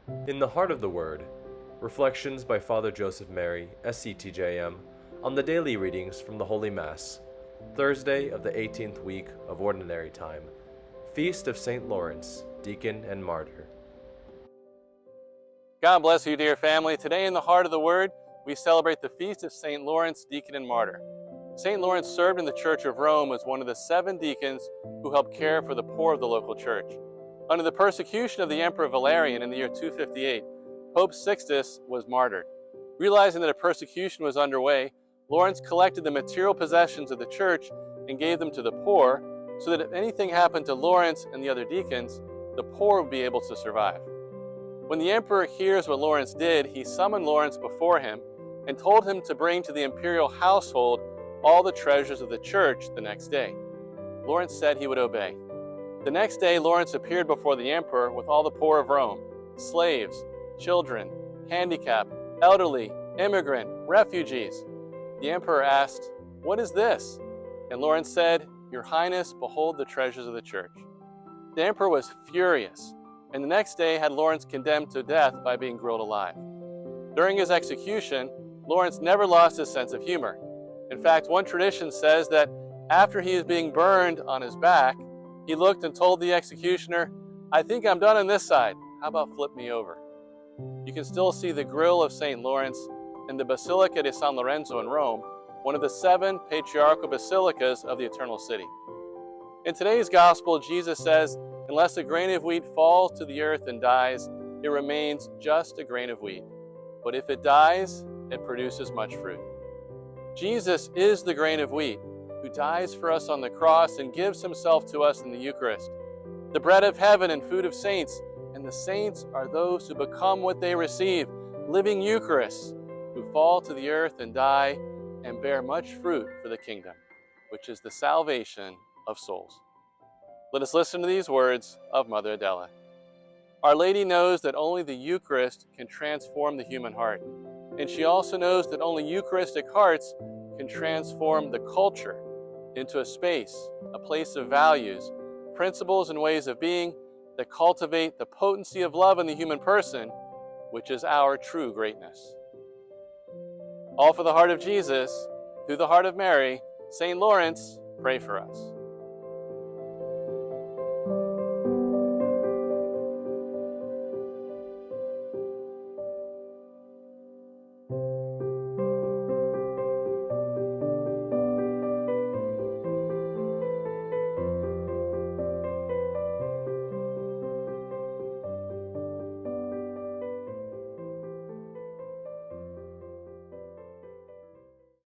In the Heart of the Word, Reflections by Father Joseph Mary, SCTJM, on the daily readings from the Holy Mass, Thursday of the 18th week of Ordinary Time, Feast of St. Lawrence, Deacon and Martyr. God bless you, dear family. Today in the Heart of the Word, we celebrate the Feast of St. Lawrence, Deacon and Martyr. St. Lawrence served in the Church of Rome as one of the 7 deacons who helped care for the poor of the local church. Under the persecution of the Emperor Valerian in the year 258, Pope Sixtus was martyred. Realizing that a persecution was underway, Lawrence collected the material possessions of the church and gave them to the poor, so that if anything happened to Lawrence and the other deacons, the poor would be able to survive. When the emperor hears what Lawrence did, he summoned Lawrence before him and told him to bring to the imperial household all the treasures of the church the next day. Lawrence said he would obey. The next day, Lawrence appeared before the emperor with all the poor of Rome, slaves, children, handicapped, elderly, immigrant, refugees. The emperor asked, "What is this?" And Lawrence said, "Your Highness, behold the treasures of the church." The emperor was furious, and the next day had Lawrence condemned to death by being grilled alive. During his execution, Lawrence never lost his sense of humor. In fact, one tradition says that after he was being burned on his back, he looked and told the executioner, "I think I'm done on this side. How about flip me over?" You can still see the grill of St. Lawrence in the Basilica di San Lorenzo in Rome, one of the 7 patriarchal basilicas of the Eternal City. In today's Gospel, Jesus says, "Unless a grain of wheat falls to the earth and dies, it remains just a grain of wheat. But if it dies, it produces much fruit." Jesus is the grain of wheat who dies for us on the cross and gives himself to us in the Eucharist, the bread of heaven and food of saints, and the saints are those who become what they receive, living Eucharists, who fall to the earth and die and bear much fruit for the kingdom, which is the salvation of souls. Let us listen to these words of Mother Adela. Our Lady knows that only the Eucharist can transform the human heart, and she also knows that only Eucharistic hearts can transform the culture into a space, a place of values, principles and ways of being that cultivate the potency of love in the human person, which is our true greatness. All for the heart of Jesus, through the heart of Mary, St. Lawrence, pray for us.